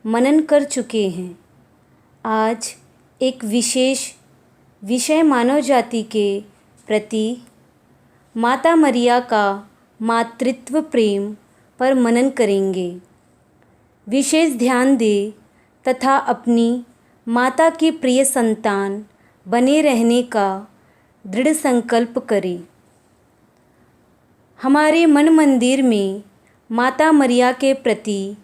मनन कर चुके हैं। आज एक विशेष विषय मानव जाति के प्रति माता मरिया का मातृत्व प्रेम पर मनन करेंगे। विशेष ध्यान दें तथा अपनी माता की प्रिय संतान बने रहने का दृढ़ संकल्प करें। हमारे मन मंदिर में माता मरिया के प्रति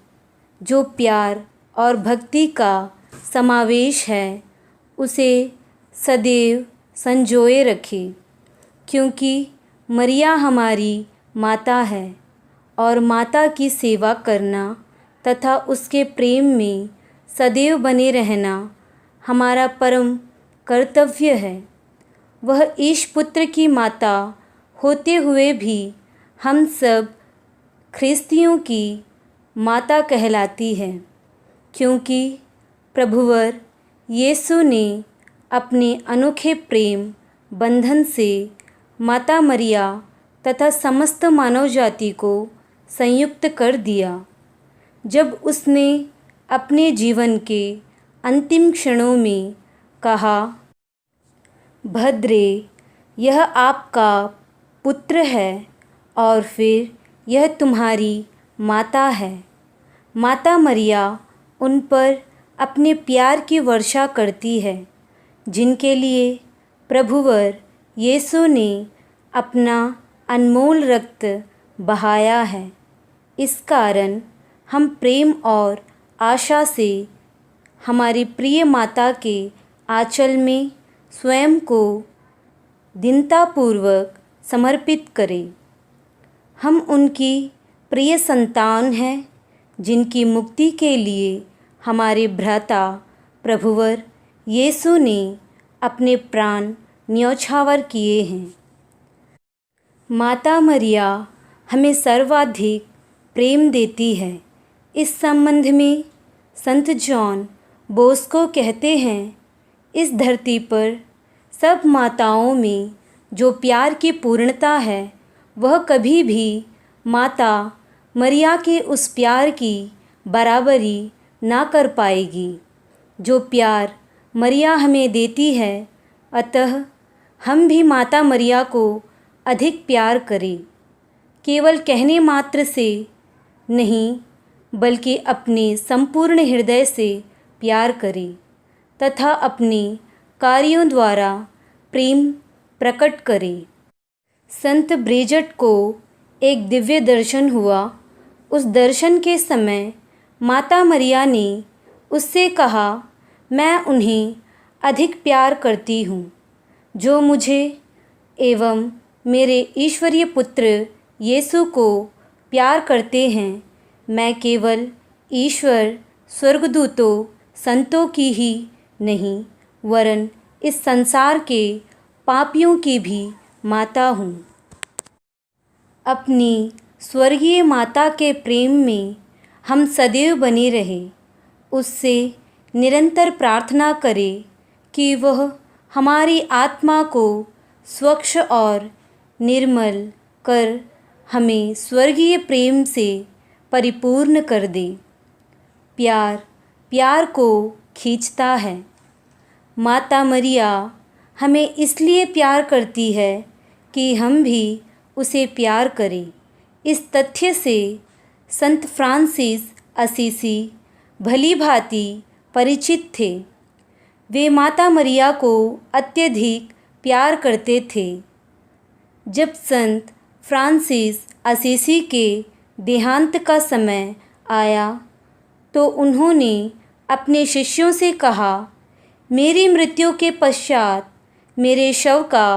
जो प्यार और भक्ति का समावेश है उसे सदैव संजोए रखें, क्योंकि मरिया हमारी माता है और माता की सेवा करना तथा उसके प्रेम में सदैव बने रहना हमारा परम कर्तव्य है। वह ईश पुत्र की माता होते हुए भी हम सब ख्रिस्तियों की माता कहलाती है, क्योंकि प्रभुवर यीशु ने अपने अनोखे प्रेम बंधन से माता मरिया तथा समस्त मानव जाति को संयुक्त कर दिया। जब उसने अपने जीवन के अंतिम क्षणों में कहा, भद्रे, यह आपका पुत्र है और फिर यह तुम्हारी माता है। माता मरिया उन पर अपने प्यार की वर्षा करती है, जिनके लिए प्रभुवर यीशु ने अपना अनमोल रक्त बहाया है। इस कारण हम प्रेम और आशा से हमारी प्रिय माता के आंचल में स्वयं को दीनतापूर्वक समर्पित करें। हम उनकी प्रिय संतान हैं, जिनकी मुक्ति के लिए हमारे भ्राता प्रभुवर यीशु ने अपने प्राण न्यौछावर किए हैं। माता मरिया हमें सर्वाधिक प्रेम देती है। इस संबंध में संत जॉन बोस्को कहते हैं, इस धरती पर सब माताओं में जो प्यार की पूर्णता है वह कभी भी माता मरिया के उस प्यार की बराबरी ना कर पाएगी जो प्यार मरिया हमें देती है। अतः हम भी माता मरिया को अधिक प्यार करें, केवल कहने मात्र से नहीं बल्कि अपने संपूर्ण हृदय से प्यार करें तथा अपने कार्यों द्वारा प्रेम प्रकट करें। संत ब्रिजट को एक दिव्य दर्शन हुआ। उस दर्शन के समय माता मरिया ने उससे कहा, मैं उन्हें अधिक प्यार करती हूँ जो मुझे एवं मेरे ईश्वरीय पुत्र यीशु को प्यार करते हैं। मैं केवल ईश्वर, स्वर्गदूतों, संतों की ही नहीं वरन इस संसार के पापियों की भी माता हूँ। अपनी स्वर्गीय माता के प्रेम में हम सदैव बने रहें। उससे निरंतर प्रार्थना करें कि वह हमारी आत्मा को स्वच्छ और निर्मल कर हमें स्वर्गीय प्रेम से परिपूर्ण कर दे। प्यार प्यार को खींचता है। माता मरिया हमें इसलिए प्यार करती है कि हम भी उसे प्यार करें। इस तथ्य से संत फ्रांसिस असीसी भली भांति परिचित थे। वे माता मरिया को अत्यधिक प्यार करते थे। जब संत फ्रांसिस असीसी के देहांत का समय आया तो उन्होंने अपने शिष्यों से कहा, मेरी मृत्यु के पश्चात मेरे शव का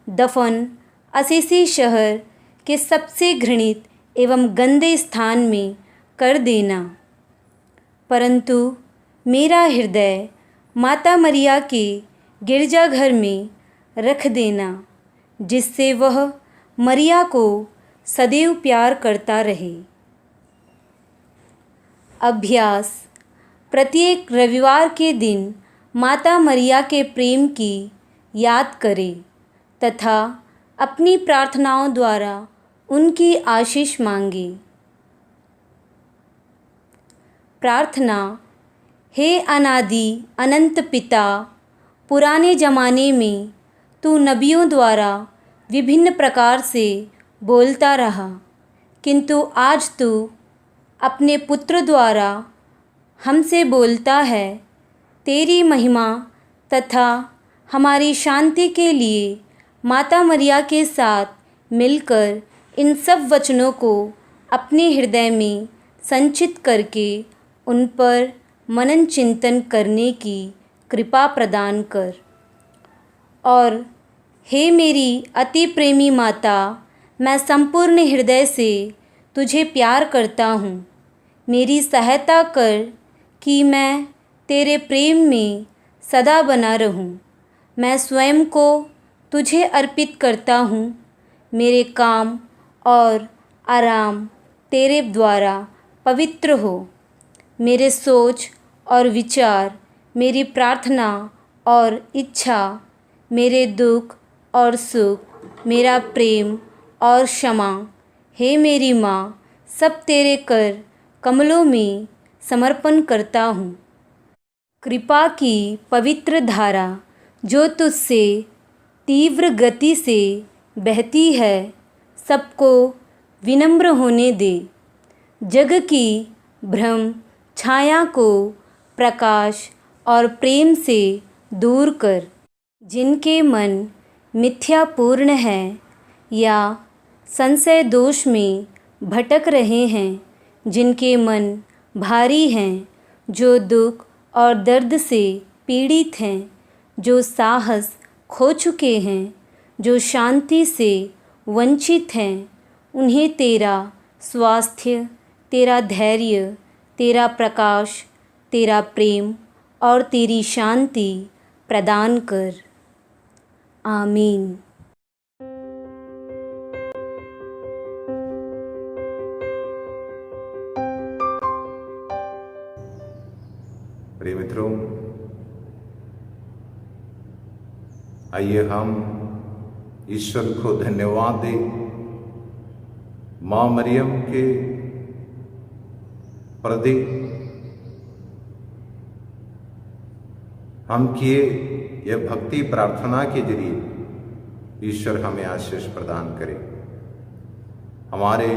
दफन असीसी शहर के सबसे घृणित एवं गंदे स्थान में कर देना, परंतु मेरा हृदय माता मरिया के गिरजाघर में रख देना, जिससे वह मरिया को सदैव प्यार करता रहे। अभ्यास: प्रत्येक रविवार के दिन माता मरिया के प्रेम की याद करें तथा अपनी प्रार्थनाओं द्वारा उनकी आशीष मांगे। प्रार्थना: हे अनादि अनंत पिता, पुराने ज़माने में तू नबियों द्वारा विभिन्न प्रकार से बोलता रहा, किंतु आज तू अपने पुत्र द्वारा हमसे बोलता है। तेरी महिमा तथा हमारी शांति के लिए माता मरिया के साथ मिलकर इन सब वचनों को अपने हृदय में संचित करके उन पर मनन चिंतन करने की कृपा प्रदान कर। और हे मेरी अति प्रेमी माता, मैं संपूर्ण हृदय से तुझे प्यार करता हूँ। मेरी सहायता कर कि मैं तेरे प्रेम में सदा बना रहूँ। मैं स्वयं को तुझे अर्पित करता हूँ। मेरे काम और आराम तेरे द्वारा पवित्र हो। मेरे सोच और विचार, मेरी प्रार्थना और इच्छा, मेरे दुख और सुख, मेरा प्रेम और क्षमा, हे मेरी माँ, सब तेरे कर कमलों में समर्पण करता हूँ। कृपा की पवित्र धारा जो तुझसे तीव्र गति से बहती है, सबको विनम्र होने दे। जग की भ्रम छाया को प्रकाश और प्रेम से दूर कर। जिनके मन मिथ्यापूर्ण है या संशय दोष में भटक रहे हैं, जिनके मन भारी हैं, जो दुख और दर्द से पीड़ित हैं, जो साहस खो चुके हैं, जो शांति से वंचित हैं, उन्हें तेरा स्वास्थ्य, तेरा धैर्य, तेरा प्रकाश, तेरा प्रेम और तेरी शांति प्रदान कर। आमीन। प्रिय मित्रों, आइए हम ईश्वर को धन्यवाद दें माँ मरियम के प्रति हम किए यह भक्ति प्रार्थना के जरिए ईश्वर हमें आशीष प्रदान करे। हमारे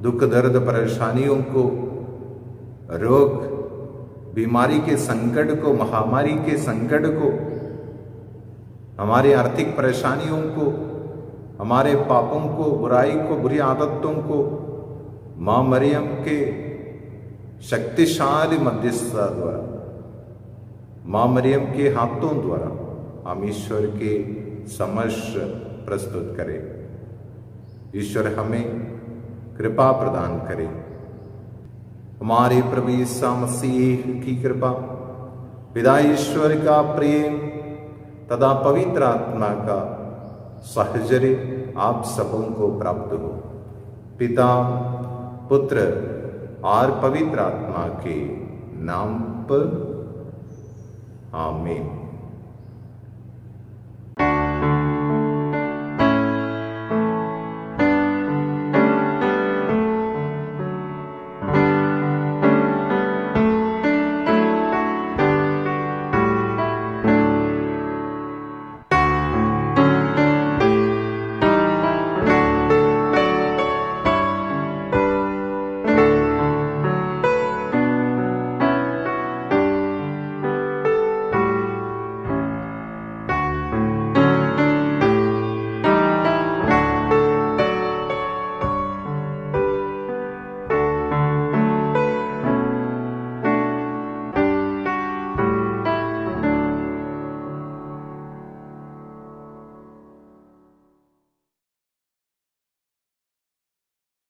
दुख दर्द परेशानियों को, रोग बीमारी के संकट को, महामारी के संकट को, हमारी आर्थिक परेशानियों को, हमारे पापों को, बुराई को, बुरी आदतों को माँ मरियम के शक्तिशाली मध्यस्थता द्वारा, माँ मरियम के हाथों द्वारा हम ईश्वर के समक्ष प्रस्तुत करें। ईश्वर हमें कृपा प्रदान करे। हमारे प्रभु यीशु मसीह की कृपा, पिता ईश्वर का प्रेम तथा पवित्र आत्मा का साहचर्य आप सबों को प्राप्त हो। पिता, पुत्र और पवित्र आत्मा के नाम पर आमीन।